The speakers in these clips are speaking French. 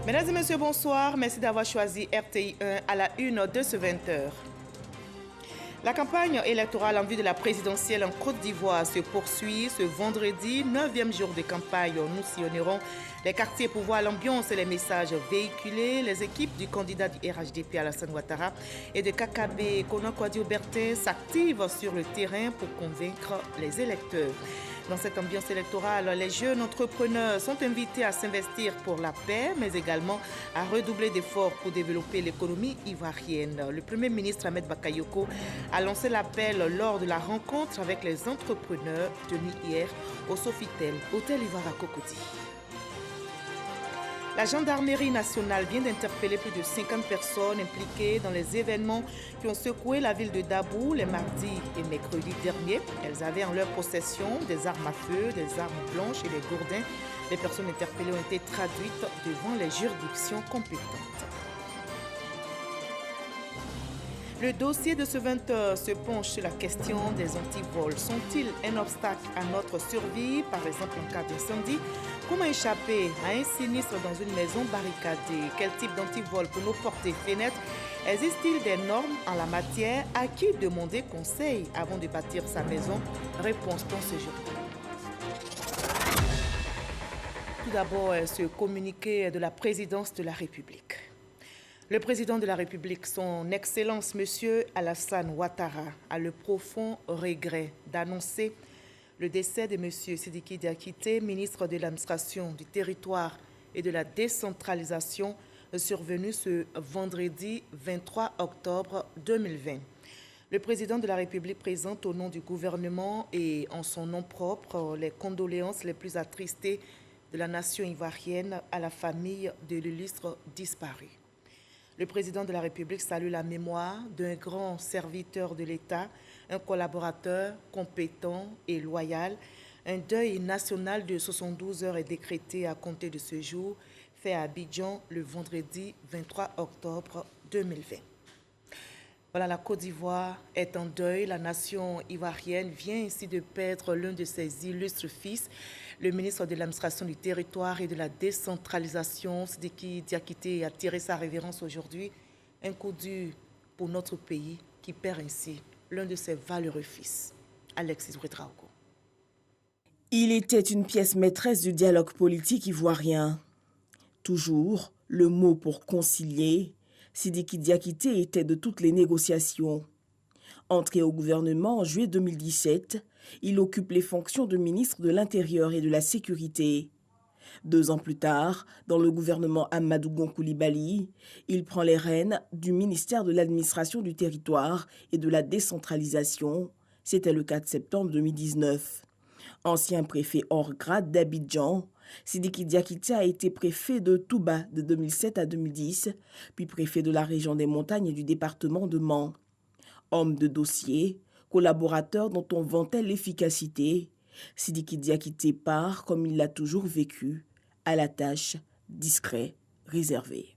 Mesdames et messieurs, bonsoir. Merci d'avoir choisi RTI 1 à la une de ce 20h. La campagne électorale en vue de la présidentielle en Côte d'Ivoire se poursuit ce vendredi, 9e jour de campagne. Nous sillonnerons les quartiers pour voir l'ambiance et les messages véhiculés. Les équipes du candidat du RHDP Alassane Ouattara et de KKB Konakwadi Obertin s'activent sur le terrain pour convaincre les électeurs. Dans cette ambiance électorale, les jeunes entrepreneurs sont invités à s'investir pour la paix, mais également à redoubler d'efforts pour développer l'économie ivoirienne. Le Premier ministre Ahmed Bakayoko a lancé l'appel lors de la rencontre avec les entrepreneurs tenue hier au Sofitel, Hôtel Ivoire à Cocody. La gendarmerie nationale vient d'interpeller plus de 50 personnes impliquées dans les événements qui ont secoué la ville de Dabou les mardis et mercredis derniers. Elles avaient en leur possession des armes à feu, des armes blanches et des gourdins. Les personnes interpellées ont été traduites devant les juridictions compétentes. Le dossier de ce 20h se penche sur la question des antivols. Sont-ils un obstacle à notre survie, par exemple en cas d'incendie? Comment échapper à un sinistre dans une maison barricadée? Quel type d'antivol pour nos portes et fenêtres? Existe-t-il des normes en la matière? À qui demander conseil avant de bâtir sa maison? Réponse dans ce jour. Tout d'abord, ce communiqué de la présidence de la République. Le président de la République, son Excellence, M. Alassane Ouattara, a le profond regret d'annoncer le décès de M. Sidiki Diakité, ministre de l'Administration du Territoire et de la Décentralisation, survenu ce vendredi 23 octobre 2020. Le président de la République présente au nom du gouvernement et en son nom propre les condoléances les plus attristées de la nation ivoirienne à la famille de l'illustre disparu. Le président de la République salue la mémoire d'un grand serviteur de l'État, un collaborateur compétent et loyal. Un deuil national de 72 heures est décrété à compter de ce jour, fait à Abidjan le vendredi 23 octobre 2020. Voilà, la Côte d'Ivoire est en deuil. La nation ivoirienne vient ainsi de perdre l'un de ses illustres fils. Le ministre de l'Administration du Territoire et de la Décentralisation, Sidiki Diakité, a tiré sa révérence aujourd'hui. Un coup dur pour notre pays qui perd ainsi l'un de ses valeureux fils, Alexis Ouedraogo. Il était une pièce maîtresse du dialogue politique ivoirien. Toujours le mot pour concilier, Sidiki Diakité était de toutes les négociations. Entré au gouvernement en juillet 2017, il occupe les fonctions de ministre de l'Intérieur et de la Sécurité. 2 ans plus tard, dans le gouvernement Amadou Gon Coulibaly, il prend les rênes du ministère de l'Administration du Territoire et de la Décentralisation. C'était le 4 septembre 2019. Ancien préfet hors grade d'Abidjan, Sidiki Diakité a été préfet de Touba de 2007 à 2010, puis préfet de la région des montagnes et du département de Mans. Homme de dossier, collaborateur dont on vantait l'efficacité, Sidiki Diakité part, comme il l'a toujours vécu, à la tâche, discret, réservé.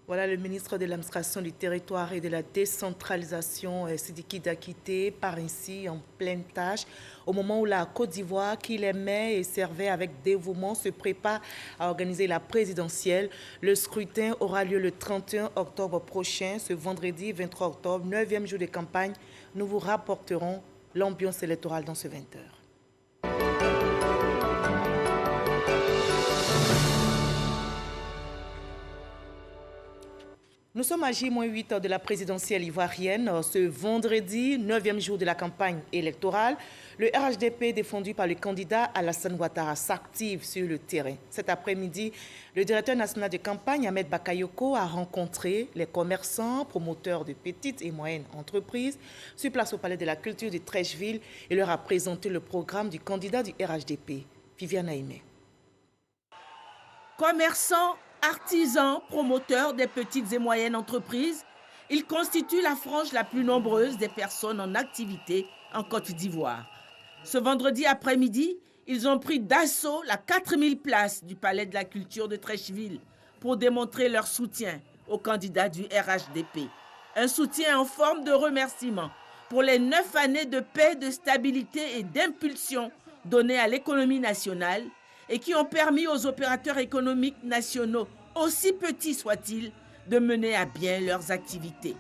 Voilà le ministre de l'Administration du Territoire et de la Décentralisation, Sidiki Diakité, part ainsi en pleine tâche au moment où la Côte d'Ivoire, qu'il aimait et servait avec dévouement, se prépare à organiser la présidentielle. Le scrutin aura lieu le 31 octobre prochain, ce vendredi 23 octobre, 9e jour de campagne. Nous vous rapporterons l'ambiance électorale dans ce 20h. Nous sommes à J-8 de la présidentielle ivoirienne. Ce vendredi, 9e jour de la campagne électorale, le RHDP défendu par le candidat Alassane Ouattara s'active sur le terrain. Cet après-midi, le directeur national de campagne, Ahmed Bakayoko, a rencontré les commerçants, promoteurs de petites et moyennes entreprises sur place au Palais de la Culture de Treichville et leur a présenté le programme du candidat du RHDP, Viviane Aimé. Commerçants, artisans, promoteurs des petites et moyennes entreprises, ils constituent la frange la plus nombreuse des personnes en activité en Côte d'Ivoire. Ce vendredi après-midi, ils ont pris d'assaut la 4000 places du Palais de la Culture de Treichville pour démontrer leur soutien au candidat du RHDP. Un soutien en forme de remerciement pour les 9 années de paix, de stabilité et d'impulsion données à l'économie nationale et qui ont permis aux opérateurs économiques nationaux, aussi petits soient-ils, de mener à bien leurs activités.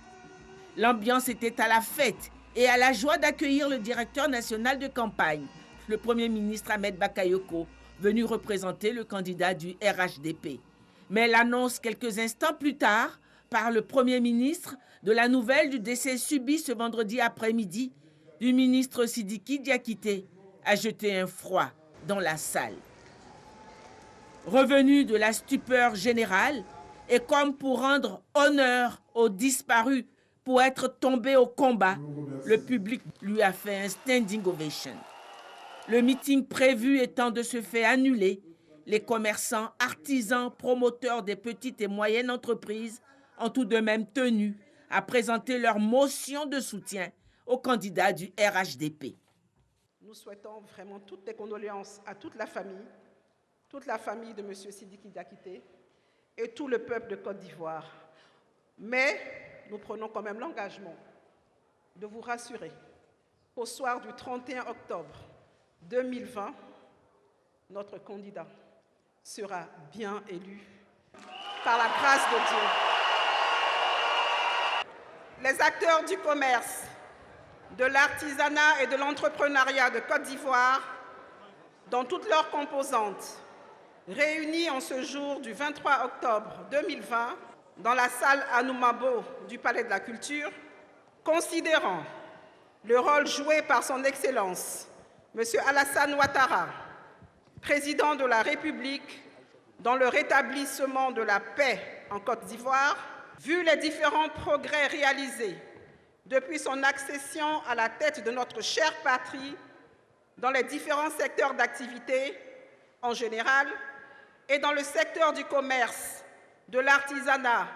L'ambiance était à la fête et à la joie d'accueillir le directeur national de campagne, le Premier ministre Ahmed Bakayoko, venu représenter le candidat du RHDP. Mais l'annonce quelques instants plus tard par le Premier ministre de la nouvelle du décès subi ce vendredi après-midi du ministre Sidiki Diakité a jeté un froid dans la salle. Revenu de la stupeur générale, et comme pour rendre honneur aux disparus, pour être tombé au combat, le public lui a fait un standing ovation. Le meeting prévu étant de ce fait annulé, les commerçants, artisans, promoteurs des petites et moyennes entreprises ont tout de même tenu à présenter leur motion de soutien au candidat du RHDP. Nous souhaitons vraiment toutes les condoléances à toute la famille de M. Sidiki Diakité et tout le peuple de Côte d'Ivoire. Mais nous prenons quand même l'engagement de vous rassurer qu'au soir du 31 octobre 2020, notre candidat sera bien élu par la grâce de Dieu. Les acteurs du commerce, de l'artisanat et de l'entrepreneuriat de Côte d'Ivoire, dans toutes leurs composantes, réunis en ce jour du 23 octobre 2020 dans la salle Anoumabo du Palais de la Culture, considérant le rôle joué par son Excellence, M. Alassane Ouattara, président de la République, dans le rétablissement de la paix en Côte d'Ivoire, vu les différents progrès réalisés depuis son accession à la tête de notre chère patrie dans les différents secteurs d'activité en général et dans le secteur du commerce, de l'artisanat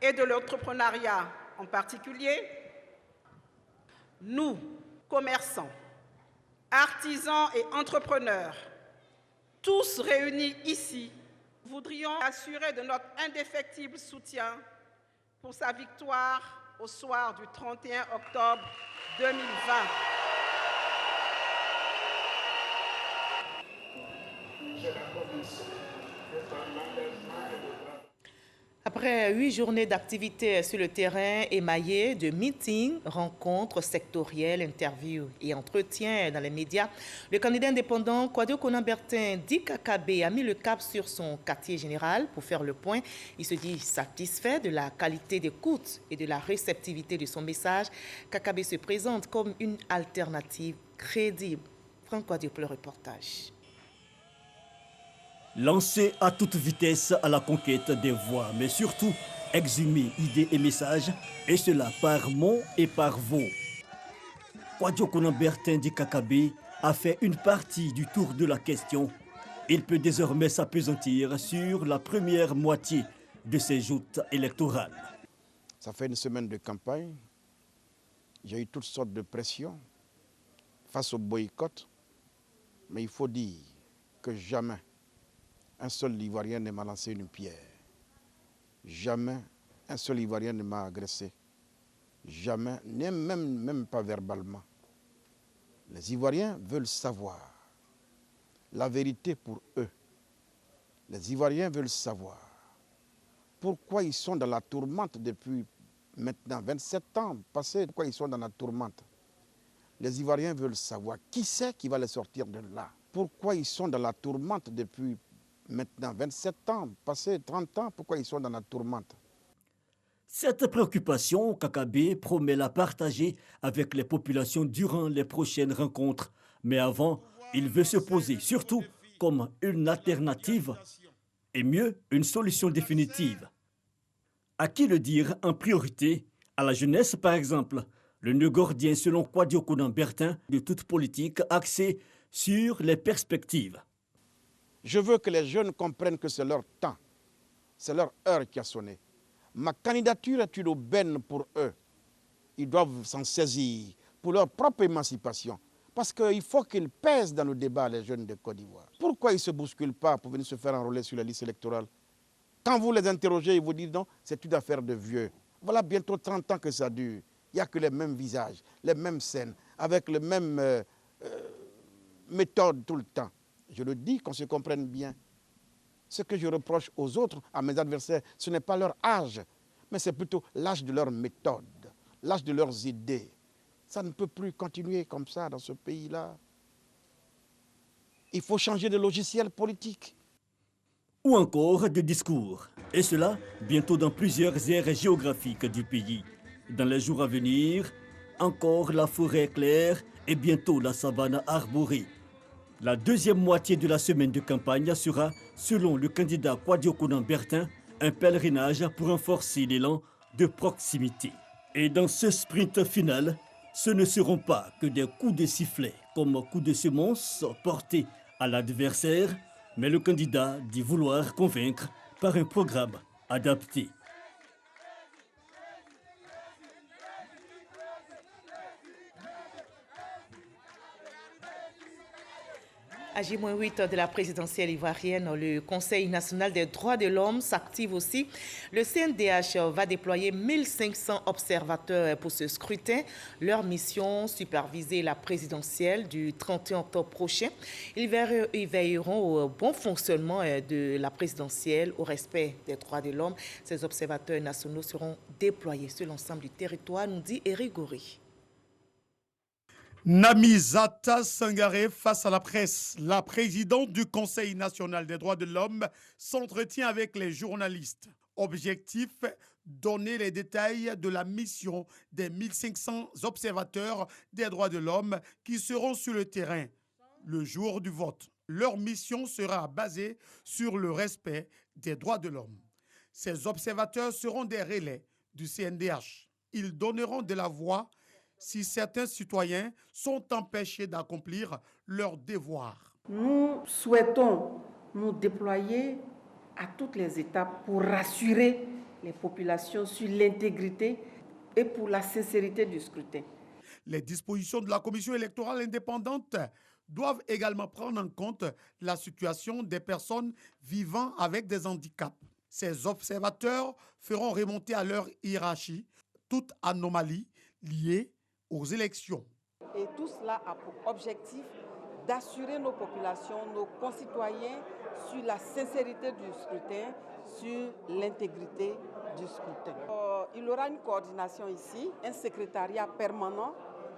et de l'entrepreneuriat en particulier, nous, commerçants, artisans et entrepreneurs, tous réunis ici, voudrions assurer de notre indéfectible soutien pour sa victoire au soir du 31 octobre 2020. Après 8 journées d'activité sur le terrain émaillées de meetings, rencontres sectorielles, interviews et entretiens dans les médias, le candidat indépendant Kouadio Konan-Bertin dit Kakabe a mis le cap sur son quartier général pour faire le point. Il se dit satisfait de la qualité d'écoute et de la réceptivité de son message. Kakabe se présente comme une alternative crédible. Franck Kouadio pour le reportage. Lancé à toute vitesse à la conquête des voix, mais surtout exhumer idées et messages, et cela par mots et par vos. Kouadio Konan-Bertin dit Kakabe a fait une partie du tour de la question. Il peut désormais s'appesantir sur la première moitié de ses joutes électorales. Ça fait une semaine de campagne. J'ai eu toutes sortes de pressions face au boycott. Mais il faut dire que jamais un seul Ivoirien ne m'a lancé une pierre. Jamais un seul Ivoirien ne m'a agressé. Jamais, même pas verbalement. Les Ivoiriens veulent savoir la vérité pour eux. Les Ivoiriens veulent savoir pourquoi ils sont dans la tourmente depuis maintenant 27 ans passés. Pourquoi ils sont dans la tourmente. Les Ivoiriens veulent savoir qui c'est qui va les sortir de là. Pourquoi ils sont dans la tourmente depuis maintenant 27 ans passés, 30 ans. Pourquoi ils sont dans la tourmente. Cette préoccupation, Kakabe promet la partager avec les populations durant les prochaines rencontres. Mais avant, il veut se poser surtout comme une alternative et mieux, une solution définitive. À qui le dire en priorité? À la jeunesse, par exemple. Le nœud gordien, selon Kouadio Konan-Bertin, de toute politique axée sur les perspectives. Je veux que les jeunes comprennent que c'est leur temps, c'est leur heure qui a sonné. Ma candidature est une aubaine pour eux. Ils doivent s'en saisir pour leur propre émancipation. Parce qu'il faut qu'ils pèsent dans le débat, les jeunes de Côte d'Ivoire. Pourquoi ils ne se bousculent pas pour venir se faire enrôler sur la liste électorale? Quand vous les interrogez, ils vous disent non, c'est une affaire de vieux. Voilà bientôt 30 ans que ça dure. Il n'y a que les mêmes visages, les mêmes scènes, avec les mêmes méthodes tout le temps. Je le dis, qu'on se comprenne bien. Ce que je reproche aux autres, à mes adversaires, ce n'est pas leur âge, mais c'est plutôt l'âge de leur méthode, l'âge de leurs idées. Ça ne peut plus continuer comme ça dans ce pays-là. Il faut changer de logiciel politique. Ou encore de discours. Et cela, bientôt dans plusieurs aires géographiques du pays. Dans les jours à venir, encore la forêt claire et bientôt la savane arborée. La deuxième moitié de la semaine de campagne sera, selon le candidat Kwadiokounan Bertin, un pèlerinage pour renforcer l'élan de proximité. Et dans ce sprint final, ce ne seront pas que des coups de sifflet comme coups de semonce portés à l'adversaire, mais le candidat dit vouloir convaincre par un programme adapté. À J-8 de la présidentielle ivoirienne, le Conseil national des droits de l'homme s'active aussi. Le CNDH va déployer 1500 observateurs pour ce scrutin. Leur mission, superviser la présidentielle du 31 octobre prochain. Ils veilleront au bon fonctionnement de la présidentielle, au respect des droits de l'homme. Ces observateurs nationaux seront déployés sur l'ensemble du territoire, nous dit Eric Gori. Namizata Sangaré face à la presse. La présidente du Conseil national des droits de l'homme s'entretient avec les journalistes. Objectif, donner les détails de la mission des 1500 observateurs des droits de l'homme qui seront sur le terrain le jour du vote. Leur mission sera basée sur le respect des droits de l'homme. Ces observateurs seront des relais du CNDH. Ils donneront de la voix si certains citoyens sont empêchés d'accomplir leurs devoirs. Nous souhaitons nous déployer à toutes les étapes pour rassurer les populations sur l'intégrité et pour la sincérité du scrutin. Les dispositions de la Commission électorale indépendante doivent également prendre en compte la situation des personnes vivant avec des handicaps. Ces observateurs feront remonter à leur hiérarchie toute anomalie liée aux élections. Et tout cela a pour objectif d'assurer nos populations, nos concitoyens sur la sincérité du scrutin, sur l'intégrité du scrutin. Il y aura une coordination ici, un secrétariat permanent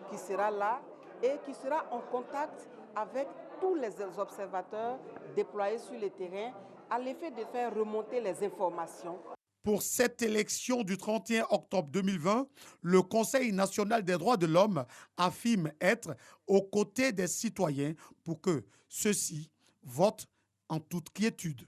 qui sera là et qui sera en contact avec tous les observateurs déployés sur le terrain à l'effet de faire remonter les informations. Pour cette élection du 31 octobre 2020, le Conseil national des droits de l'homme affirme être aux côtés des citoyens pour que ceux-ci votent en toute quiétude.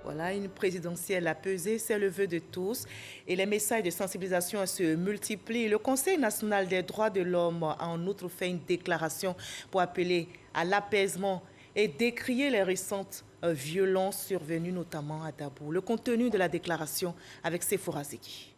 Voilà, une présidentielle à peser, c'est le vœu de tous et les messages de sensibilisation se multiplient. Le Conseil national des droits de l'homme a en outre fait une déclaration pour appeler à l'apaisement et décrier les récentes violences survenues notamment à Dabou. Le contenu de la déclaration avec Sephora Zeki.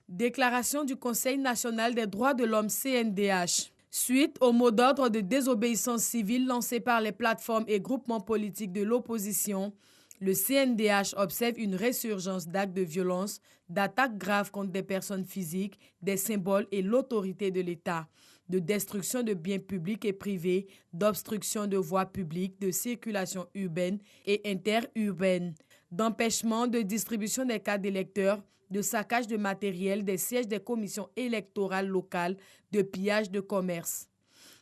Déclaration du Conseil national des droits de l'homme CNDH. Suite au mot d'ordre de désobéissance civile lancé par les plateformes et groupements politiques de l'opposition, le CNDH observe une résurgence d'actes de violence, d'attaques graves contre des personnes physiques, des symboles et l'autorité de l'État, de destruction de biens publics et privés, d'obstruction de voies publiques, de circulation urbaine et interurbaine, d'empêchement de distribution des cartes d'électeurs, de saccage de matériel des sièges des commissions électorales locales, de pillage de commerce.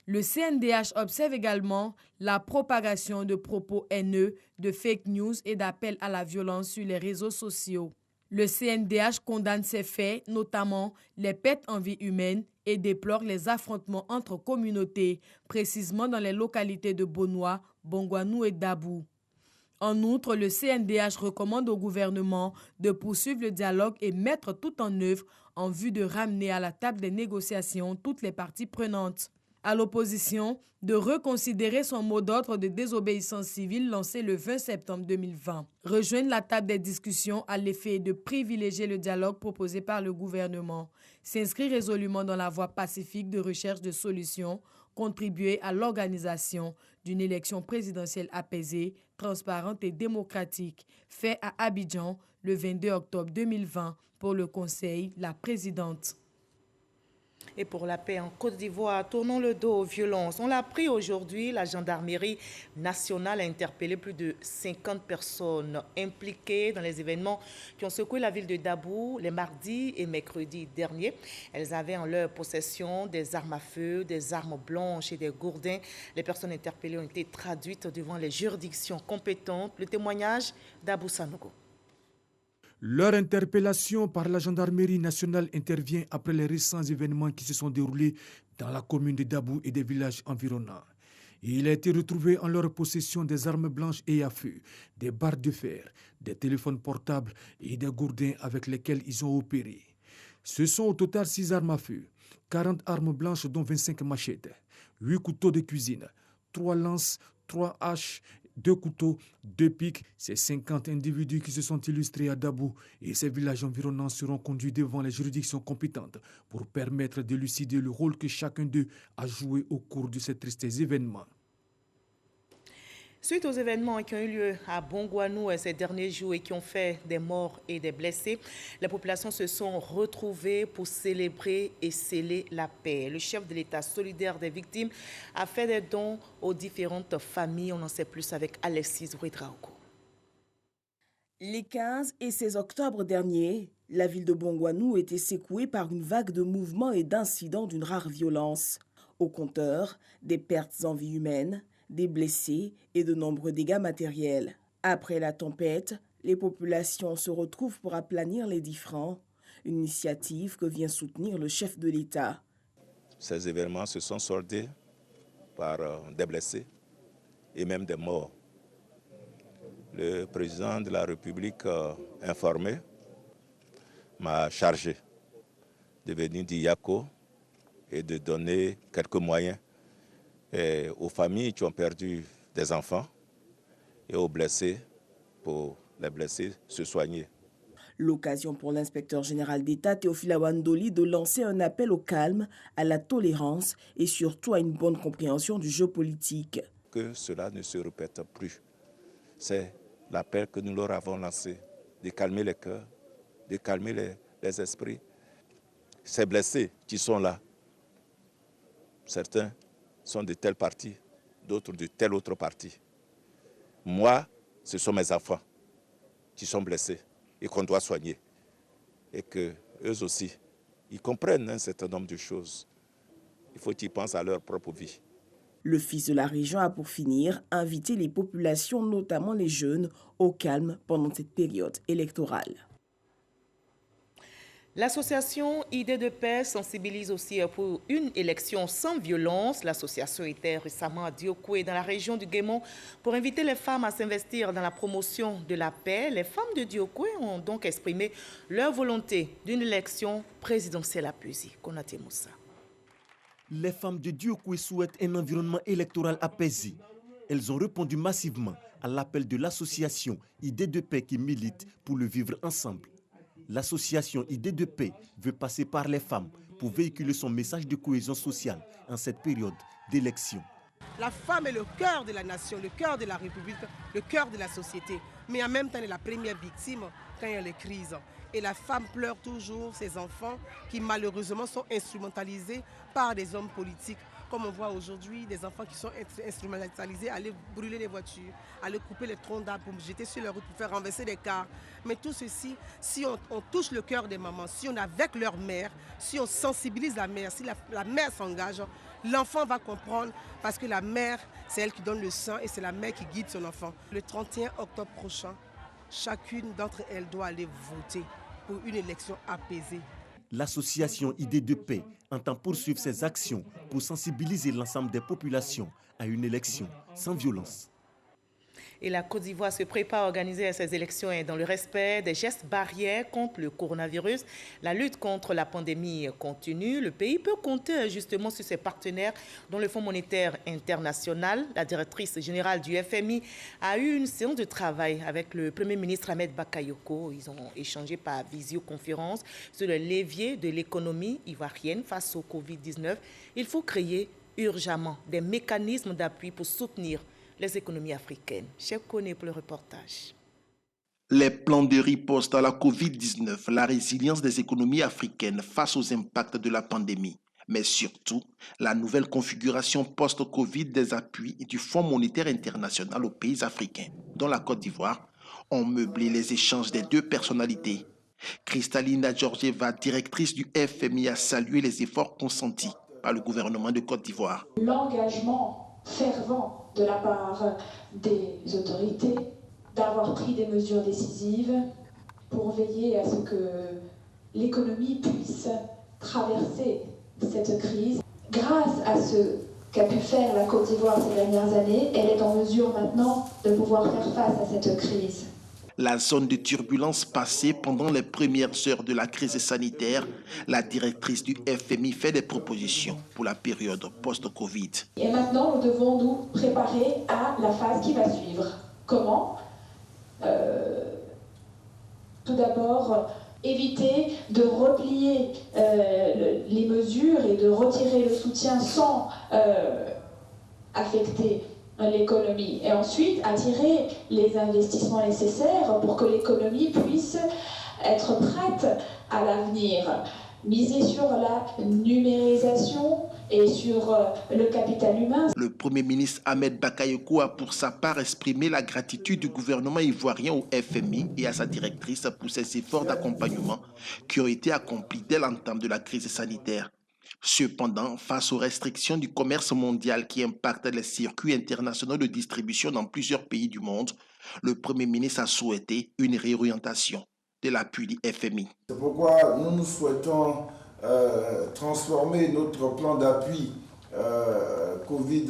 Le CNDH observe également la propagation de propos haineux, de fake news et d'appels à la violence sur les réseaux sociaux. Le CNDH condamne ces faits, notamment les pertes en vie humaine, et déplore les affrontements entre communautés, précisément dans les localités de Bonoua, Bongouanou et Dabou. En outre, le CNDH recommande au gouvernement de poursuivre le dialogue et mettre tout en œuvre en vue de ramener à la table des négociations toutes les parties prenantes. À l'opposition, de reconsidérer son mot d'ordre de désobéissance civile lancé le 20 septembre 2020. Rejoindre la table des discussions à l'effet de privilégier le dialogue proposé par le gouvernement. S'inscrire résolument dans la voie pacifique de recherche de solutions. Contribuer à l'organisation d'une élection présidentielle apaisée, transparente et démocratique, fait à Abidjan le 22 octobre 2020 pour le Conseil, la présidente. Et pour la paix en Côte d'Ivoire, tournons le dos aux violences. On l'a appris aujourd'hui, la gendarmerie nationale a interpellé plus de 50 personnes impliquées dans les événements qui ont secoué la ville de Dabou les mardis et mercredis derniers. Elles avaient en leur possession des armes à feu, des armes blanches et des gourdins. Les personnes interpellées ont été traduites devant les juridictions compétentes. Le témoignage d'Abou Sanogo. Leur interpellation par la gendarmerie nationale intervient après les récents événements qui se sont déroulés dans la commune de Dabou et des villages environnants. Il a été retrouvé en leur possession des armes blanches et à feu, des barres de fer, des téléphones portables et des gourdins avec lesquels ils ont opéré. Ce sont au total 6 armes à feu, 40 armes blanches dont 25 machettes, 8 couteaux de cuisine, 3 lances, 3 haches, 2 couteaux, 2 pics. Ces 50 individus qui se sont illustrés à Dabou et ces villages environnants seront conduits devant les juridictions compétentes pour permettre d'élucider le rôle que chacun d'eux a joué au cours de ces tristes événements. Suite aux événements qui ont eu lieu à Bongouanou ces derniers jours et qui ont fait des morts et des blessés, les populations se sont retrouvées pour célébrer et sceller la paix. Le chef de l'État solidaire des victimes a fait des dons aux différentes familles. On en sait plus avec Alexis Ouedraogo. Les 15 et 16 octobre dernier, la ville de Bongouanou était secouée par une vague de mouvements et d'incidents d'une rare violence. Au compteur, des pertes en vie humaine, des blessés et de nombreux dégâts matériels. Après la tempête, les populations se retrouvent pour aplanir les différends, une initiative que vient soutenir le chef de l'État. Ces événements se sont soldés par des blessés et même des morts. Le président de la République informé m'a chargé de venir d'Iyako et de donner quelques moyens aux familles qui ont perdu des enfants et aux blessés, pour les blessés se soigner. L'occasion pour l'inspecteur général d'État Théophile Awandoli de lancer un appel au calme, à la tolérance et surtout à une bonne compréhension du jeu politique. Que cela ne se répète plus. C'est l'appel que nous leur avons lancé, de calmer les cœurs, de calmer les esprits. Ces blessés qui sont là, certains sont de tel parti, d'autres de tel autre parti. Moi, ce sont mes enfants qui sont blessés et qu'on doit soigner. Et qu'eux aussi, ils comprennent un certain nombre de choses. Il faut qu'ils pensent à leur propre vie. Le fils de la région a pour finir invité les populations, notamment les jeunes, au calme pendant cette période électorale. L'association Idées de paix sensibilise aussi pour une élection sans violence. L'association était récemment à Diokoué, dans la région du Guémon, pour inviter les femmes à s'investir dans la promotion de la paix. Les femmes de Diokoué ont donc exprimé leur volonté d'une élection présidentielle apaisée. Konaté Moussa. Les femmes de Diokoué souhaitent un environnement électoral apaisé. Elles ont répondu massivement à l'appel de l'association Idées de paix qui milite pour le vivre ensemble. L'association Idées de paix veut passer par les femmes pour véhiculer son message de cohésion sociale en cette période d'élection. La femme est le cœur de la nation, le cœur de la République, le cœur de la société. Mais en même temps, elle est la première victime quand il y a les crises. Et la femme pleure toujours ses enfants qui malheureusement sont instrumentalisés par des hommes politiques. Comme on voit aujourd'hui, des enfants qui sont instrumentalisés à aller brûler les voitures, à aller couper les troncs d'arbres pour jeter sur la route pour faire renverser des cars. Mais tout ceci, si on touche le cœur des mamans, si on est avec leur mère, si on sensibilise la mère, si la mère s'engage, l'enfant va comprendre parce que la mère, c'est elle qui donne le sang et c'est la mère qui guide son enfant. Le 31 octobre prochain, chacune d'entre elles doit aller voter pour une élection apaisée. L'association Idées de paix entend poursuivre ses actions pour sensibiliser l'ensemble des populations à une élection sans violence. Et la Côte d'Ivoire se prépare à organiser ces élections dans le respect des gestes barrières contre le coronavirus. La lutte contre la pandémie continue. Le pays peut compter justement sur ses partenaires, dont le Fonds monétaire international. La directrice générale du FMI a eu une séance de travail avec le Premier ministre Ahmed Bakayoko. Ils ont échangé par visioconférence sur le levier de l'économie ivoirienne face au Covid-19. Il faut créer urgemment des mécanismes d'appui pour soutenir les économies africaines. Chef Koné pour le reportage. Les plans de riposte à la Covid-19, la résilience des économies africaines face aux impacts de la pandémie, mais surtout la nouvelle configuration post-Covid des appuis du Fonds monétaire international aux pays africains, dont la Côte d'Ivoire, ont meublé les échanges des deux personnalités. Kristalina Georgieva, directrice du FMI, a salué les efforts consentis par le gouvernement de Côte d'Ivoire. L'engagement fervent de la part des autorités d'avoir pris des mesures décisives pour veiller à ce que l'économie puisse traverser cette crise. Grâce à ce qu'a pu faire la Côte d'Ivoire ces dernières années, elle est en mesure maintenant de pouvoir faire face à cette crise. La zone de turbulence passée pendant les premières heures de la crise sanitaire, la directrice du FMI fait des propositions pour la période post-Covid. Et maintenant, nous devons nous préparer à la phase qui va suivre. Comment ? Tout d'abord, éviter de replier les mesures et de retirer le soutien sans affecter l'économie. Et ensuite, attirer les investissements nécessaires pour que l'économie puisse être prête à l'avenir. Miser sur la numérisation et sur le capital humain. Le Premier ministre Ahmed Bakayoko a pour sa part exprimé la gratitude du gouvernement ivoirien au FMI et à sa directrice pour ses efforts d'accompagnement qui ont été accomplis dès l'entame de la crise sanitaire. Cependant, face aux restrictions du commerce mondial qui impactent les circuits internationaux de distribution dans plusieurs pays du monde, le Premier ministre a souhaité une réorientation de l'appui du FMI. C'est pourquoi nous souhaitons transformer notre plan d'appui Covid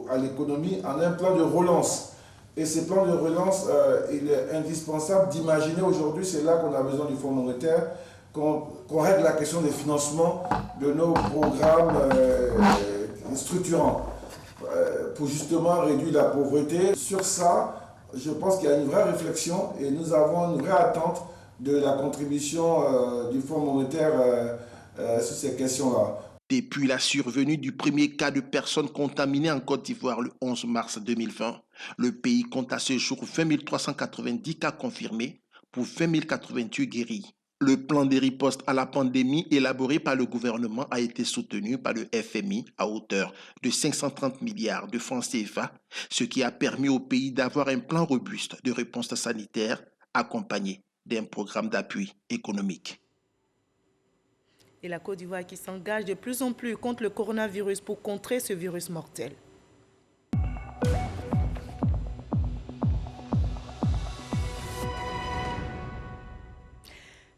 à l'économie en un plan de relance. Et ce plan de relance, il est indispensable d'imaginer aujourd'hui, c'est là qu'on a besoin du Fonds monétaire, qu'on règle la question des financements de nos programmes structurants pour justement réduire la pauvreté. Sur ça, je pense qu'il y a une vraie réflexion et nous avons une vraie attente de la contribution du Fonds monétaire sur ces questions-là. Depuis la survenue du premier cas de personnes contaminées en Côte d'Ivoire le 11 mars 2020, le pays compte à ce jour 20 390 cas confirmés pour 20 088 guéris. Le plan de riposte à la pandémie élaboré par le gouvernement a été soutenu par le FMI à hauteur de 530 milliards de francs CFA, ce qui a permis au pays d'avoir un plan robuste de réponse sanitaire accompagné d'un programme d'appui économique. Et la Côte d'Ivoire qui s'engage de plus en plus contre le coronavirus pour contrer ce virus mortel.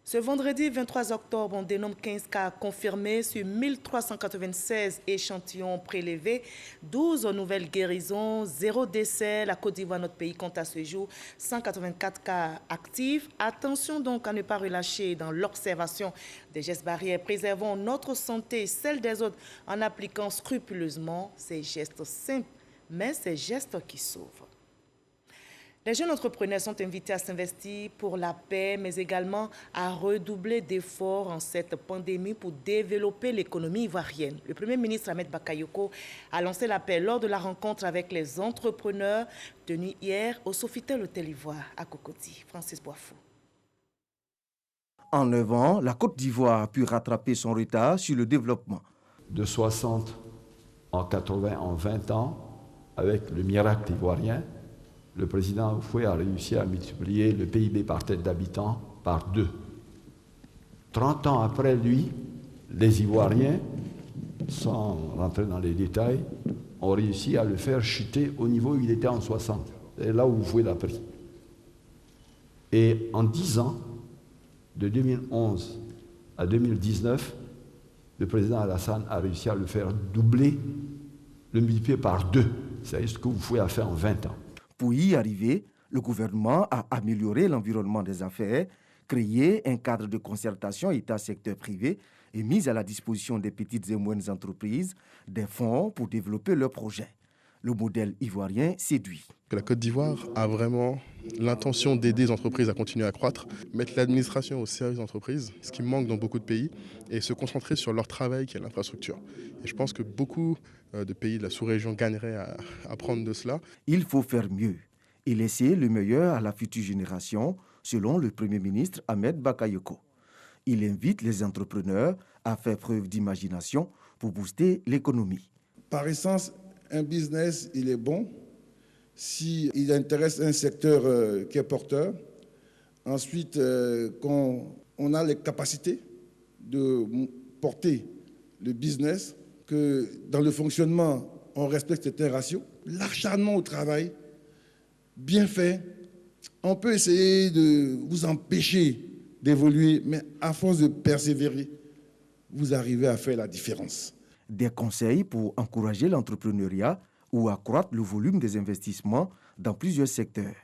Ce vendredi 23 octobre, on dénombre 15 cas confirmés sur 1396 échantillons prélevés, 12 nouvelles guérisons, 0 décès. La Côte d'Ivoire, notre pays, compte à ce jour 184 cas actifs. Attention donc à ne pas relâcher dans l'observation des gestes barrières. Préservons notre santé et celle des autres en appliquant scrupuleusement ces gestes simples, mais ces gestes qui sauvent. Les jeunes entrepreneurs sont invités à s'investir pour la paix, mais également à redoubler d'efforts en cette pandémie pour développer l'économie ivoirienne. Le Premier ministre Ahmed Bakayoko a lancé l'appel lors de la rencontre avec les entrepreneurs tenue hier au Sofitel Hôtel Ivoire à Cocody. Francis Boifou. En 9 ans, la Côte d'Ivoire a pu rattraper son retard sur le développement. De 60 en 80 en 20 ans, avec le miracle ivoirien, le président Oufoué a réussi à multiplier le PIB par tête d'habitant par 2. 30 ans après lui, les Ivoiriens, sans rentrer dans les détails, ont réussi à le faire chuter au niveau où il était en 60. C'est là où Oufoué l'a pris. Et en 10 ans, de 2011 à 2019, le président Alassane a réussi à le faire doubler, le multiplier par 2. C'est ce que Oufoué a fait en 20 ans. Pour y arriver, le gouvernement a amélioré l'environnement des affaires, créé un cadre de concertation État-secteur privé et mis à la disposition des petites et moyennes entreprises des fonds pour développer leurs projets. Le modèle ivoirien séduit. La Côte d'Ivoire a vraiment l'intention d'aider les entreprises à continuer à croître, mettre l'administration au service des entreprises, ce qui manque dans beaucoup de pays, et se concentrer sur leur travail qui est l'infrastructure. Et je pense que beaucoup de pays de la sous-région gagneraient à apprendre de cela. Il faut faire mieux et laisser le meilleur à la future génération, selon le Premier ministre Ahmed Bakayoko. Il invite les entrepreneurs à faire preuve d'imagination pour booster l'économie. Par essence, un business, il est bon s'il intéresse un secteur qui est porteur. Ensuite, quand on a les capacités de porter le business, que dans le fonctionnement, on respecte certains ratios. L'acharnement au travail, bien fait, on peut essayer de vous empêcher d'évoluer, mais à force de persévérer, vous arrivez à faire la différence. Des conseils pour encourager l'entrepreneuriat ou accroître le volume des investissements dans plusieurs secteurs.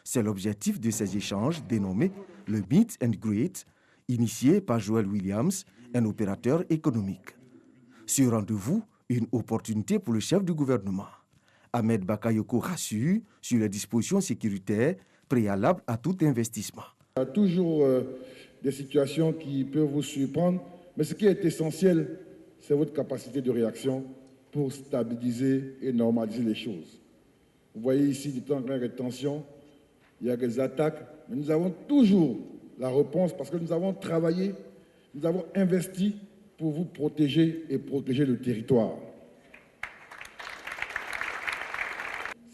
C'est l'objectif de ces échanges dénommés le Meet and Greet, initié par Joel Williams, un opérateur économique. Ce rendez-vous, une opportunité pour le chef du gouvernement. Ahmed Bakayoko rassure sur les dispositions sécuritaires préalables à tout investissement. Il y a toujours des situations qui peuvent vous surprendre, mais ce qui est essentiel, c'est votre capacité de réaction pour stabiliser et normaliser les choses. Vous voyez ici du temps de rétention, il y a des attaques, mais nous avons toujours la réponse parce que nous avons travaillé, nous avons investi pour vous protéger et protéger le territoire.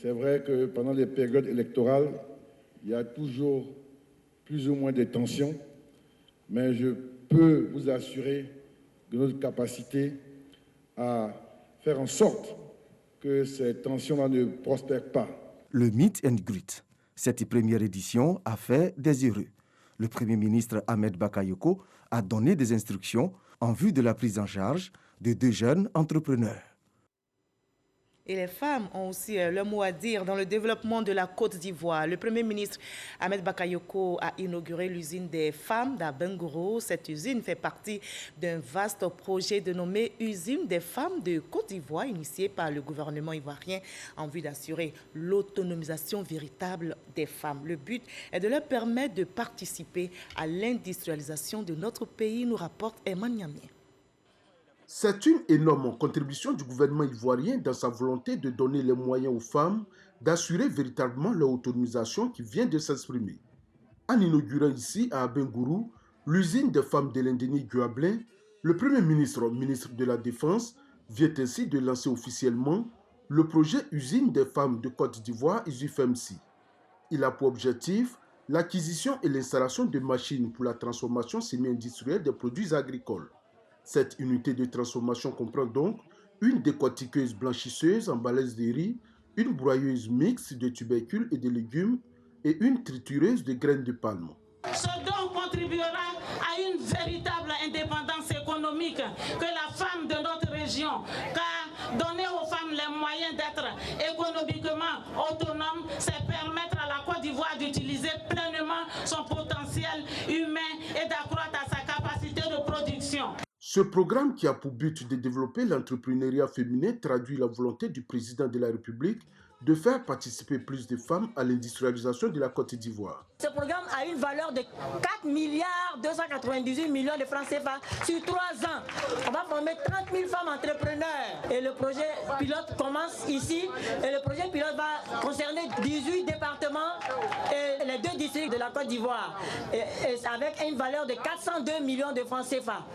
C'est vrai que pendant les périodes électorales, il y a toujours plus ou moins de tensions, mais je peux vous assurer de notre capacité à faire en sorte que ces tensions-là ne prospèrent pas. Le Meet and Greet, cette première édition a fait des heureux. Le Premier ministre Ahmed Bakayoko a donné des instructions en vue de la prise en charge de 2 jeunes entrepreneurs. Et les femmes ont aussi leur mot à dire dans le développement de la Côte d'Ivoire. Le Premier ministre Ahmed Bakayoko a inauguré l'usine des femmes d'Abengourou. Cette usine fait partie d'un vaste projet dénommé Usine des femmes de Côte d'Ivoire, initié par le gouvernement ivoirien en vue d'assurer l'autonomisation véritable des femmes. Le but est de leur permettre de participer à l'industrialisation de notre pays, nous rapporte Emmanuel Niamé. C'est une énorme contribution du gouvernement ivoirien dans sa volonté de donner les moyens aux femmes d'assurer véritablement leur autonomisation qui vient de s'exprimer. En inaugurant ici à Abengourou l'usine des femmes de l'Indénie Guablin, le Premier ministre, ministre de la Défense, vient ainsi de lancer officiellement le projet Usine des femmes de Côte d'Ivoire USUFEMC. Il a pour objectif l'acquisition et l'installation de machines pour la transformation semi-industrielle des produits agricoles. Cette unité de transformation comprend donc une décortiqueuse blanchisseuse emballeuse de riz, une broyeuse mixte de tubercules et de légumes et une tritureuse de graines de palme. Ce don contribuera à une véritable indépendance économique que la femme de notre région, car donner aux femmes les moyens d'être économiquement autonomes, c'est permettre à la Côte d'Ivoire d'utiliser pleinement son potentiel humain et d'accroître sa capacité de production. Ce programme qui a pour but de développer l'entrepreneuriat féminin traduit la volonté du président de la République de faire participer plus de femmes à l'industrialisation de la Côte d'Ivoire. Ce programme a une valeur de 4 milliards 298 millions de francs CFA sur 3 ans. On va former 30 000 femmes entrepreneurs. Et le projet pilote commence ici. Et le projet pilote va concerner 18 départements et les 2 districts de la Côte d'Ivoire. Et avec une valeur de 402 millions de francs CFA.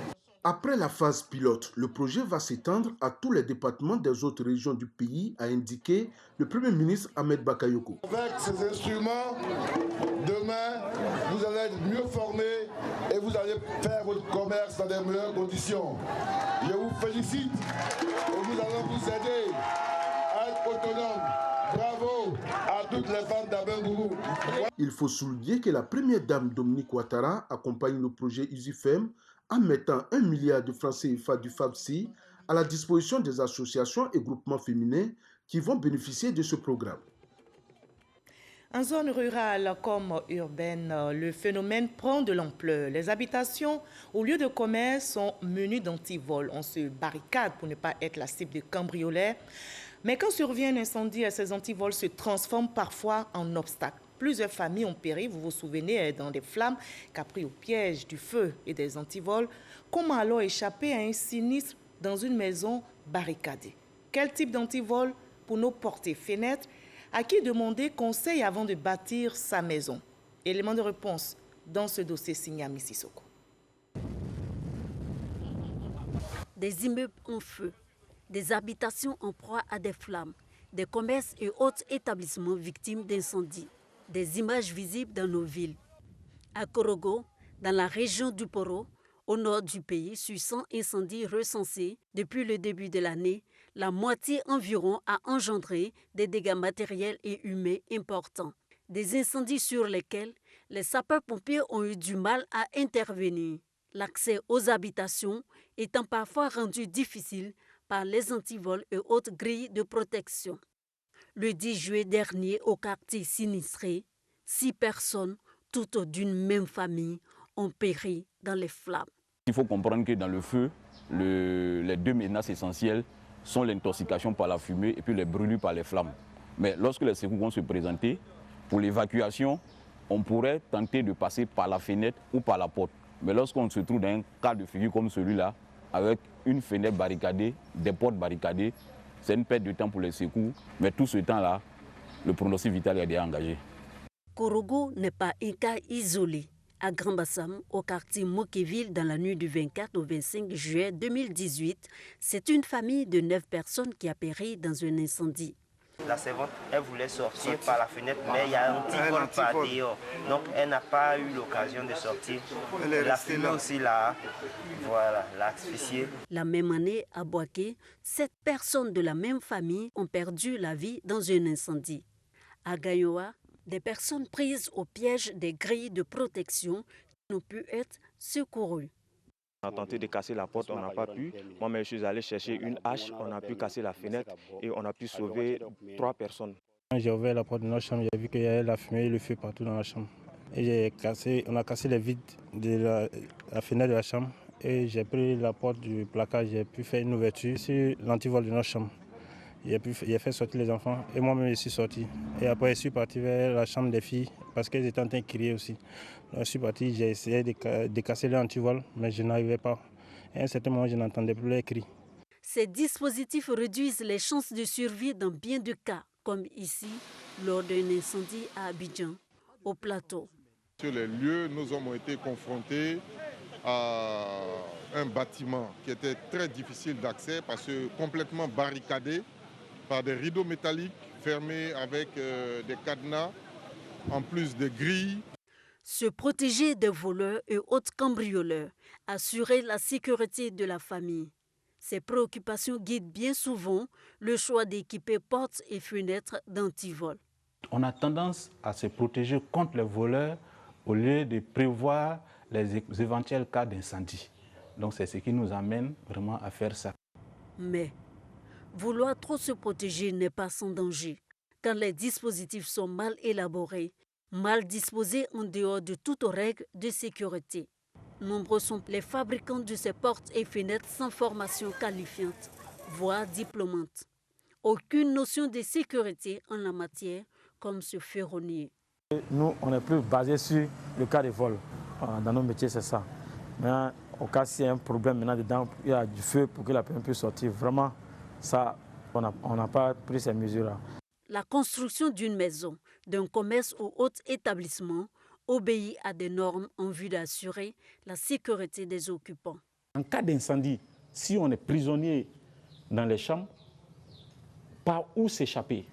Après la phase pilote, le projet va s'étendre à tous les départements des autres régions du pays, a indiqué le Premier ministre Ahmed Bakayoko. Avec ces instruments, demain, vous allez être mieux formés et vous allez faire votre commerce dans des meilleures conditions. Je vous félicite et nous allons vous aider à être autonomes. Bravo à toutes les femmes d'Abengourou. Il faut souligner que la première dame Dominique Ouattara accompagne le projet USUFEM en mettant 1 milliard de francs CFA du FABCI à la disposition des associations et groupements féminins qui vont bénéficier de ce programme. En zone rurale comme urbaine, le phénomène prend de l'ampleur. Les habitations ou lieux de commerce sont menus d'antivols. On se barricade pour ne pas être la cible de cambrioleurs. Mais quand survient un incendie, ces antivols se transforment parfois en obstacles. Plusieurs familles ont péri, vous vous souvenez, dans des flammes qu'a pris au piège du feu et des antivols. Comment alors échapper à un sinistre dans une maison barricadée? Quel type d'antivol pour nos portes et fenêtres? À qui demander conseil avant de bâtir sa maison? Élément de réponse dans ce dossier signé à Mississauga. Des immeubles en feu, des habitations en proie à des flammes, des commerces et autres établissements victimes d'incendies. Des images visibles dans nos villes. À Korogo, dans la région du Poro, au nord du pays, sur 100 incendies recensés depuis le début de l'année, la moitié environ a engendré des dégâts matériels et humains importants. Des incendies sur lesquels les sapeurs-pompiers ont eu du mal à intervenir. L'accès aux habitations étant parfois rendu difficile par les antivols et autres grilles de protection. Le 10 juillet dernier, au quartier sinistré, 6 personnes, toutes d'une même famille, ont péri dans les flammes. Il faut comprendre que dans le feu, les deux menaces essentielles sont l'intoxication par la fumée et puis les brûlures par les flammes. Mais lorsque les secours vont se présenter, pour l'évacuation, on pourrait tenter de passer par la fenêtre ou par la porte. Mais lorsqu'on se trouve dans un cas de figure comme celui-là, avec une fenêtre barricadée, des portes barricadées, c'est une perte de temps pour les secours, mais tout ce temps-là, le pronostic vital est déjà engagé. Korogo n'est pas un cas isolé. À Grand Bassam, au quartier Mokeville, dans la nuit du 24 au 25 juillet 2018, c'est une famille de 9 personnes qui a péri dans un incendie. La servante, elle voulait sortir par la fenêtre, mais il y a un petit vol par dehors. Donc elle n'a pas eu l'occasion de sortir. La fumée aussi l'a asphyxiée. La même année, à Boaké, 7 personnes de la même famille ont perdu la vie dans un incendie. À Gayoa, des personnes prises au piège des grilles de protection n'ont pu être secourues. On a tenté de casser la porte, on n'a pas pu. Moi-même, je suis allé chercher une hache, on a pu casser la fenêtre et on a pu sauver 3 personnes. Quand j'ai ouvert la porte de notre chambre, j'ai vu qu'il y avait la fumée et le feu partout dans la chambre. Et on a cassé les vitres de la fenêtre de la chambre et j'ai pris la porte du placard, j'ai pu faire une ouverture sur l'antivol de notre chambre. J'ai fait sortir les enfants et moi-même je suis sorti. Et après je suis parti vers la chambre des filles parce qu'elles étaient en train de crier aussi. Donc, je suis parti, j'ai essayé de casser l'antivol, mais je n'arrivais pas. Et à un certain moment, je n'entendais plus les cris. Ces dispositifs réduisent les chances de survie dans bien de cas, comme ici, lors d'un incendie à Abidjan, au plateau. Sur les lieux, nos hommes ont été confrontés à un bâtiment qui était très difficile d'accès parce que complètement barricadé par des rideaux métalliques fermés avec des cadenas, en plus des grilles. Se protéger des voleurs et autres cambrioleurs, assurer la sécurité de la famille. Ces préoccupations guident bien souvent le choix d'équiper portes et fenêtres d'antivol. On a tendance à se protéger contre les voleurs au lieu de prévoir les éventuels cas d'incendie. Donc c'est ce qui nous amène vraiment à faire ça. Mais vouloir trop se protéger n'est pas sans danger. Quand les dispositifs sont mal élaborés, mal disposés en dehors de toute règle de sécurité. Nombreux sont les fabricants de ces portes et fenêtres sans formation qualifiante, voire diplômante. Aucune notion de sécurité en la matière, comme ce ferronnier. Nous, on est plus basé sur le cas de vol. Dans nos métiers, c'est ça. Mais au cas s'il y a un problème maintenant dedans, il y a du feu pour que la personne puisse sortir. Vraiment, ça, on n'a pas pris ces mesures-là. La construction d'une maison, d'un commerce ou autre établissement obéit à des normes en vue d'assurer la sécurité des occupants. En cas d'incendie, si on est prisonnier dans les chambres, par où s'échapper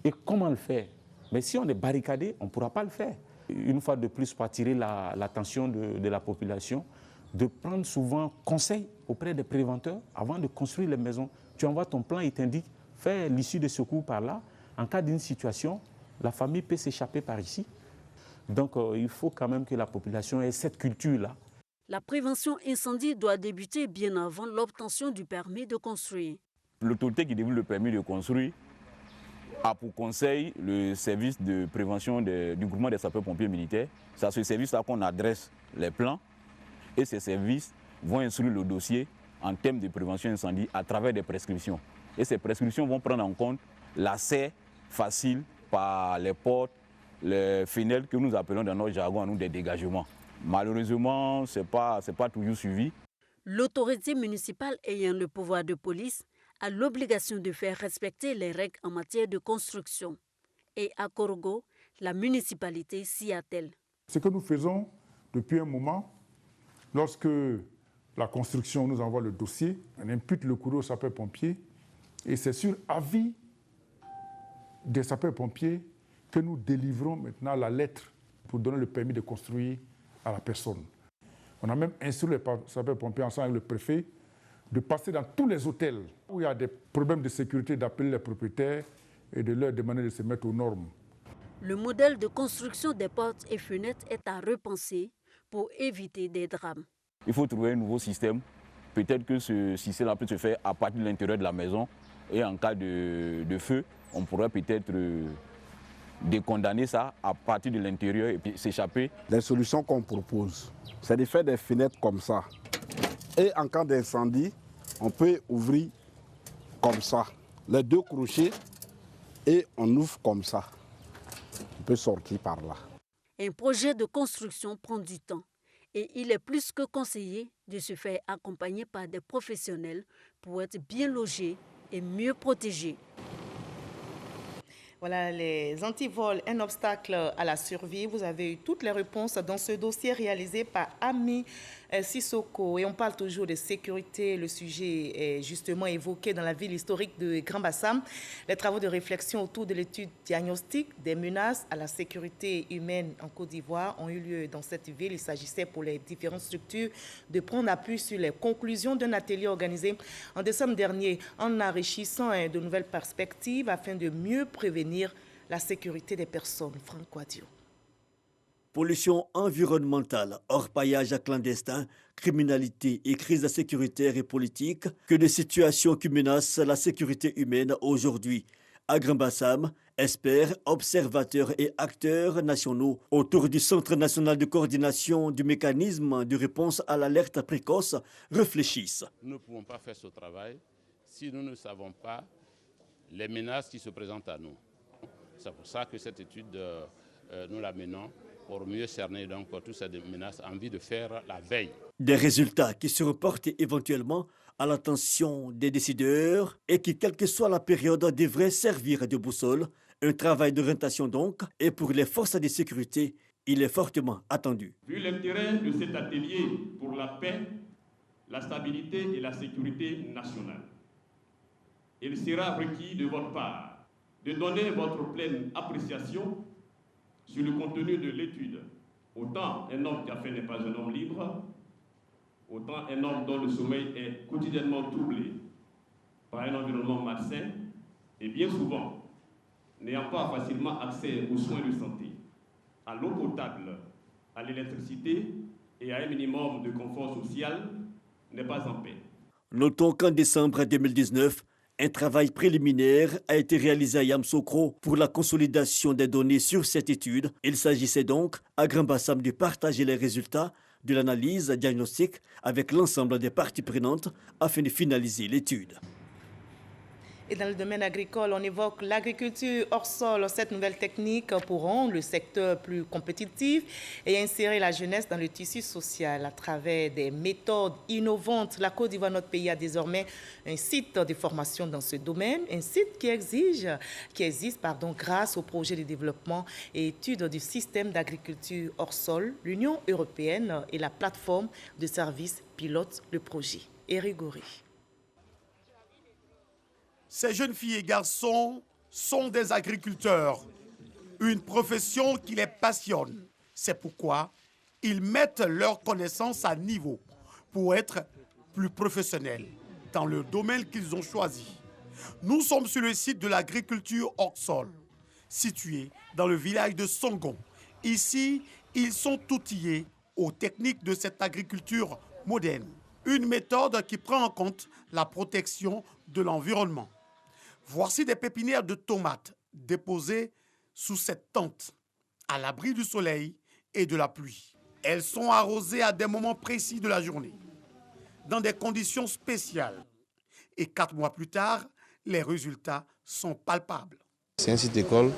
et comment le faire? Mais si on est barricadé, on ne pourra pas le faire. Une fois de plus, pour attirer l'attention de la population, de prendre souvent conseil auprès des préventeurs avant de construire les maisons. Tu envoies ton plan, il t'indique, fais l'issue de secours par là. En cas d'une situation, la famille peut s'échapper par ici. Donc il faut quand même que la population ait cette culture-là. La prévention incendie doit débuter bien avant l'obtention du permis de construire. L'autorité qui délivre le permis de construire a pour conseil le service de prévention du groupement des sapeurs-pompiers militaires. C'est à ce service-là qu'on adresse les plans et ces services vont instruire le dossier en termes de prévention incendie à travers des prescriptions. Et ces prescriptions vont prendre en compte l'accès facile par les portes, les fenêtres que nous appelons dans notre jargon nous des dégagements. Malheureusement, ce n'est pas toujours suivi. L'autorité municipale ayant le pouvoir de police a l'obligation de faire respecter les règles en matière de construction. Et à Korogo, la municipalité s'y attelle. Ce que nous faisons depuis un moment, lorsque la construction nous envoie le dossier, on impute le courrier aux sapeurs-pompiers et c'est sur avis des sapeurs-pompiers que nous délivrons maintenant la lettre pour donner le permis de construire à la personne. On a même instruit les sapeurs-pompiers ensemble avec le préfet de passer dans tous les hôtels où il y a des problèmes de sécurité, d'appeler les propriétaires et de leur demander de se mettre aux normes. Le modèle de construction des portes et fenêtres est à repenser pour éviter des drames. Il faut trouver un nouveau système. Peut-être que ce système peut se faire à partir de l'intérieur de la maison et en cas de feu, on pourrait peut-être décondamner ça à partir de l'intérieur et puis s'échapper. Les solutions qu'on propose, c'est de faire des fenêtres comme ça. Et en cas d'incendie, on peut ouvrir comme ça, les deux crochets, et on ouvre comme ça. On peut sortir par là. Un projet de construction prend du temps et il est plus que conseillé de se faire accompagner par des professionnels pour être bien logés et mieux protégés. Voilà, les antivols, un obstacle à la survie. Vous avez eu toutes les réponses dans ce dossier réalisé par Ami Sissoko. Et on parle toujours de sécurité. Le sujet est justement évoqué dans la ville historique de Grand-Bassam. Les travaux de réflexion autour de l'étude diagnostique des menaces à la sécurité humaine en Côte d'Ivoire ont eu lieu dans cette ville. Il s'agissait pour les différentes structures de prendre appui sur les conclusions d'un atelier organisé en décembre dernier en enrichissant de nouvelles perspectives afin de mieux prévenir la sécurité des personnes. Franck Quadio. Pollution environnementale, orpaillage clandestin, criminalité et crise sécuritaire et politique, que de situations qui menacent la sécurité humaine aujourd'hui. À Grand-Bassam, experts, observateurs et acteurs nationaux autour du Centre national de coordination du mécanisme de réponse à l'alerte précoce réfléchissent. Nous ne pouvons pas faire ce travail si nous ne savons pas les menaces qui se présentent à nous. C'est pour ça que cette étude, nous la menons pour mieux cerner donc toutes ces menaces en vue de faire la veille. Des résultats qui se reportent éventuellement à l'attention des décideurs et qui, quelle que soit la période, devraient servir de boussole. Un travail d'orientation donc, et pour les forces de sécurité, il est fortement attendu. Vu l'intérêt de cet atelier pour la paix, la stabilité et la sécurité nationale, il sera requis de votre part de donner votre pleine appréciation sur le contenu de l'étude. Autant un homme qui a fait n'est pas un homme libre, autant un homme dont le sommeil est quotidiennement troublé par un environnement malsain et bien souvent n'ayant pas facilement accès aux soins de santé, à l'eau potable, à l'électricité et à un minimum de confort social n'est pas en paix. Notons qu'en décembre 2019, un travail préliminaire a été réalisé à Yamoussoukro pour la consolidation des données sur cette étude. Il s'agissait donc à Grand-Bassam de partager les résultats de l'analyse diagnostique avec l'ensemble des parties prenantes afin de finaliser l'étude. Et dans le domaine agricole, on évoque l'agriculture hors sol, cette nouvelle technique pour rendre le secteur plus compétitif et insérer la jeunesse dans le tissu social à travers des méthodes innovantes. La Côte d'Ivoire, notre pays, a désormais un site de formation dans ce domaine, un site qui existe grâce au projet de développement et études du système d'agriculture hors sol, l'Union européenne et la plateforme de services pilotent le projet. Eric Goury. Ces jeunes filles et garçons sont des agriculteurs, une profession qui les passionne. C'est pourquoi ils mettent leurs connaissances à niveau pour être plus professionnels dans le domaine qu'ils ont choisi. Nous sommes sur le site de l'agriculture hors sol, situé dans le village de Songon. Ici, ils sont outillés aux techniques de cette agriculture moderne, une méthode qui prend en compte la protection de l'environnement. Voici des pépinières de tomates déposées sous cette tente, à l'abri du soleil et de la pluie. Elles sont arrosées à des moments précis de la journée, dans des conditions spéciales. Et 4 mois plus tard, les résultats sont palpables. C'est un site d'école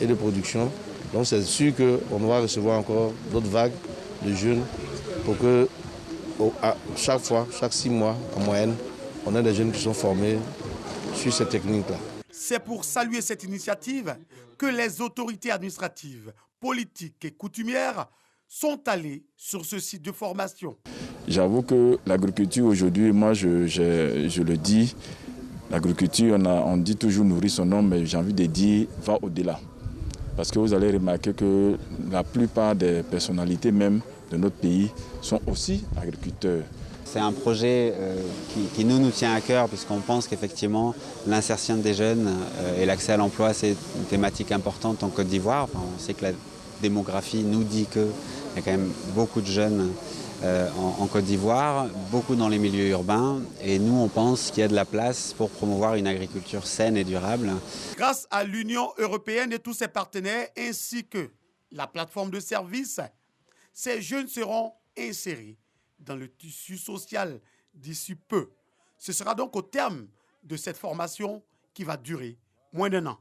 et de production, donc c'est sûr qu'on va recevoir encore d'autres vagues de jeunes pour que chaque fois, chaque 6 mois en moyenne, on a des jeunes qui sont formés sur cette technique-là. C'est pour saluer cette initiative que les autorités administratives, politiques et coutumières sont allées sur ce site de formation. J'avoue que l'agriculture aujourd'hui, moi je le dis, l'agriculture, on dit toujours nourrir son homme, mais j'ai envie de dire va au-delà. Parce que vous allez remarquer que la plupart des personnalités même de notre pays sont aussi agriculteurs. C'est un projet qui nous tient à cœur puisqu'on pense qu'effectivement l'insertion des jeunes et l'accès à l'emploi, c'est une thématique importante en Côte d'Ivoire. Enfin, on sait que la démographie nous dit qu'il y a quand même beaucoup de jeunes en Côte d'Ivoire, beaucoup dans les milieux urbains. Et nous, on pense qu'il y a de la place pour promouvoir une agriculture saine et durable. Grâce à l'Union européenne et tous ses partenaires, ainsi que la plateforme de services, ces jeunes seront insérés dans le tissu social d'ici peu. Ce sera donc au terme de cette formation qui va durer moins d'1 an.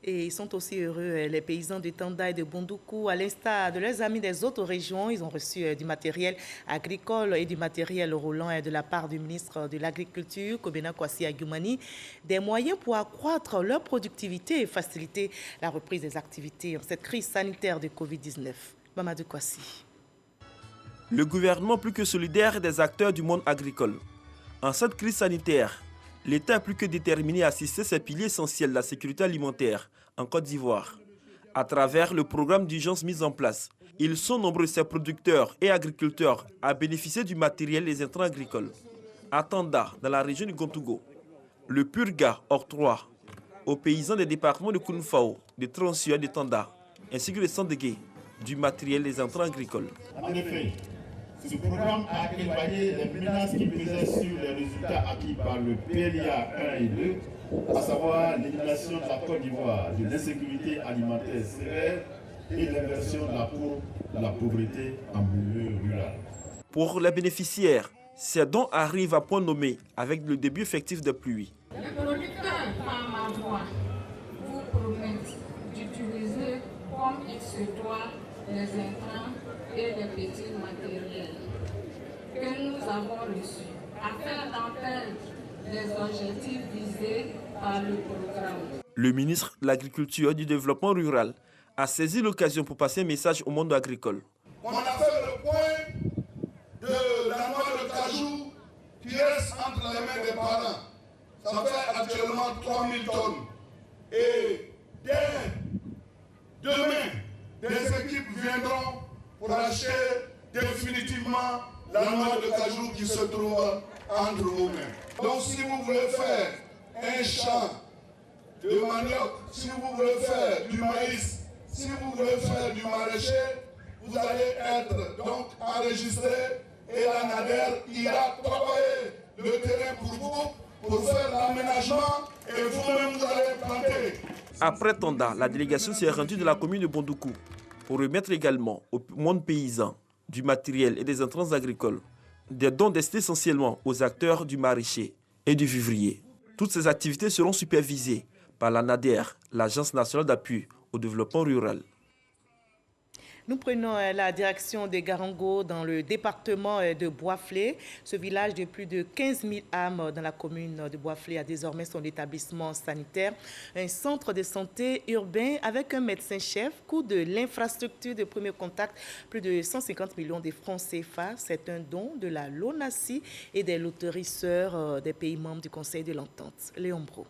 Et ils sont aussi heureux, les paysans de Tanda et de Bondoukou, à l'instar de leurs amis des autres régions. Ils ont reçu du matériel agricole et du matériel roulant de la part du ministre de l'Agriculture, Kobena Kwasi Agumani, des moyens pour accroître leur productivité et faciliter la reprise des activités en cette crise sanitaire de Covid-19. Mamadou Kwasi. Le gouvernement plus que solidaire des acteurs du monde agricole. En cette crise sanitaire, l'État est plus que déterminé à assister ces piliers essentiels de la sécurité alimentaire en Côte d'Ivoire. À travers le programme d'urgence mis en place, ils sont nombreux ces producteurs et agriculteurs à bénéficier du matériel et des intrants agricoles. À Tanda, dans la région du Gontougo, le Purga octroie aux paysans des départements de Kounfao, de Transua et de Tanda, ainsi que de Sandégué, du matériel et des intrants agricoles. En effet, ce programme a éloigné les menaces qui pesaient sur les résultats acquis par le PLIA 1 et 2, à savoir l'élimination de la Côte d'Ivoire de l'insécurité alimentaire sévère et l'inversion de la pauvreté en milieu rural. Pour les bénéficiaires, ces dons arrivent à point nommé avec le début effectif des pluies. Les producteurs par ma voix vous promettent d'utiliser comme il se doit les intrants et les petits matériels que nous avons reçus afin d'atteindre les objectifs visés par le programme. Le ministre de l'Agriculture et du Développement rural a saisi l'occasion pour passer un message au monde agricole. On a fait le point de la noix de cajou qui reste entre les mains des parents. Ça fait actuellement 3000 tonnes. Et demain, des équipes viendront pour acheter définitivement la noix de cajou qui se trouve entre vos mains. Donc si vous voulez faire un champ de manioc, si vous voulez faire du maïs, si vous voulez faire du maraîcher, vous allez être donc enregistré et la NADER ira travailler le terrain pour vous, pour faire l'aménagement et vous-même vous allez planter. Après Tanda, la délégation s'est rendue de la commune de Bondoukou pour remettre également au monde paysan du matériel et des intrants agricoles, des dons destinés essentiellement aux acteurs du maraîcher et du vivrier. Toutes ces activités seront supervisées par la NADER, l'Agence nationale d'appui au développement rural. Nous prenons la direction de Garango dans le département de Boisflé. Ce village de plus de 15 000 âmes dans la commune de Boisflé a désormais son établissement sanitaire, un centre de santé urbain avec un médecin-chef, coût de l'infrastructure de premier contact, plus de 150 millions de francs CFA. C'est un don de la LONASI et des loteries sœurs des pays membres du Conseil de l'Entente. Léon Bro.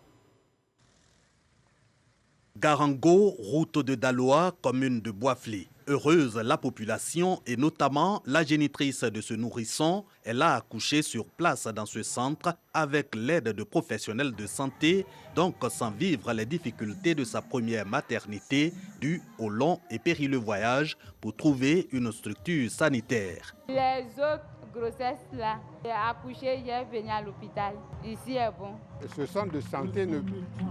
Garango, route de Daloa, commune de Boisflé. Heureuse la population et notamment la génitrice de ce nourrisson, elle a accouché sur place dans ce centre avec l'aide de professionnels de santé, donc sans vivre les difficultés de sa première maternité dues au long et périlleux voyage pour trouver une structure sanitaire. Les autres grossesses là, j'ai accouché, j'ai venu à l'hôpital. Ici est bon. Ce centre de santé ne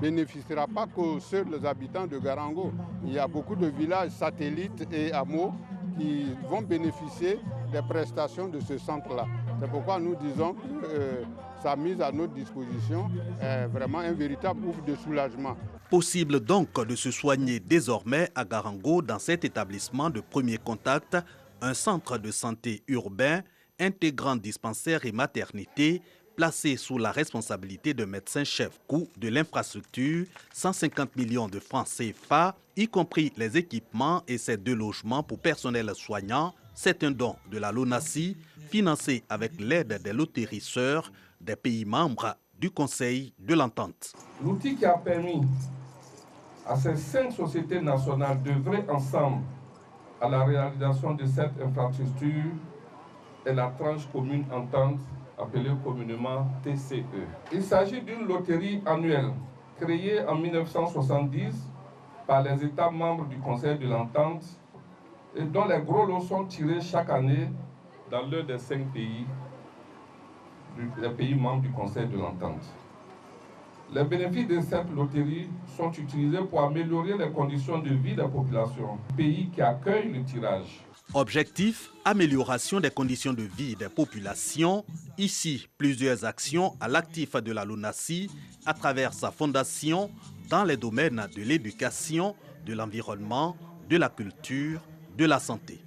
bénéficiera pas qu'aux seuls habitants de Garango. Il y a beaucoup de villages satellites et hameaux qui vont bénéficier des prestations de ce centre-là. C'est pourquoi nous disons que sa mise à notre disposition est vraiment un véritable ouf de soulagement. Possible donc de se soigner désormais à Garango dans cet établissement de premier contact, un centre de santé urbain intégrant dispensaire et maternité, placé sous la responsabilité de médecin-chef. Coût de l'infrastructure, 150 millions de francs CFA, y compris les équipements et ses 2 logements pour personnel soignant. C'est un don de la LONASI, financé avec l'aide des lotérisseurs des pays membres du Conseil de l'Entente. L'outil qui a permis à ces 5 sociétés nationales d'œuvrer ensemble à la réalisation de cette infrastructure est la tranche commune entente appelée communément TCE. Il s'agit d'une loterie annuelle créée en 1970 par les États membres du Conseil de l'Entente et dont les gros lots sont tirés chaque année dans l'un des 5 pays, les pays membres du Conseil de l'Entente. Les bénéfices de cette loterie sont utilisés pour améliorer les conditions de vie des populations, pays qui accueillent le tirage. Objectif, amélioration des conditions de vie des populations. Ici, plusieurs actions à l'actif de la LONASI à travers sa fondation dans les domaines de l'éducation, de l'environnement, de la culture, de la santé.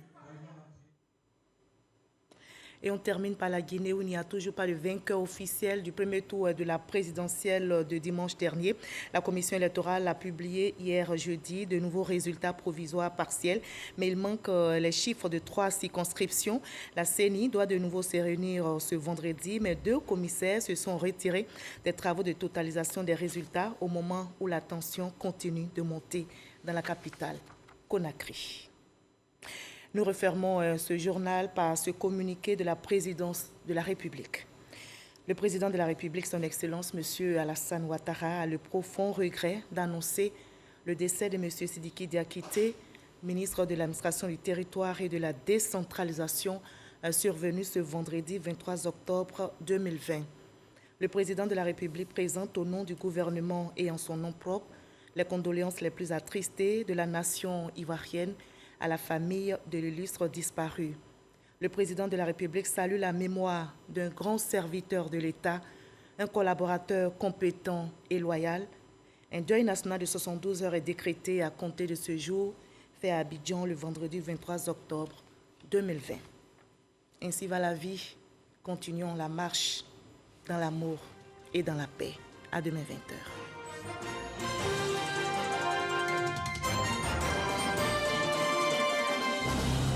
Et on termine par la Guinée où il n'y a toujours pas de vainqueur officiel du premier tour de la présidentielle de dimanche dernier. La commission électorale a publié hier jeudi de nouveaux résultats provisoires partiels, mais il manque les chiffres de 3 circonscriptions. La CENI doit de nouveau se réunir ce vendredi, mais 2 commissaires se sont retirés des travaux de totalisation des résultats au moment où la tension continue de monter dans la capitale, Conakry. Nous refermons ce journal par ce communiqué de la présidence de la République. Le président de la République, son Excellence, M. Alassane Ouattara, a le profond regret d'annoncer le décès de M. Sidiki Diakité, ministre de l'Administration du Territoire et de la Décentralisation, survenu ce vendredi 23 octobre 2020. Le président de la République présente au nom du gouvernement et en son nom propre les condoléances les plus attristées de la nation ivoirienne à la famille de l'illustre disparu. Le président de la République salue la mémoire d'un grand serviteur de l'État, un collaborateur compétent et loyal. Un deuil national de 72 heures est décrété à compter de ce jour, fait à Abidjan le vendredi 23 octobre 2020. Ainsi va la vie. Continuons la marche dans l'amour et dans la paix. À demain 20h.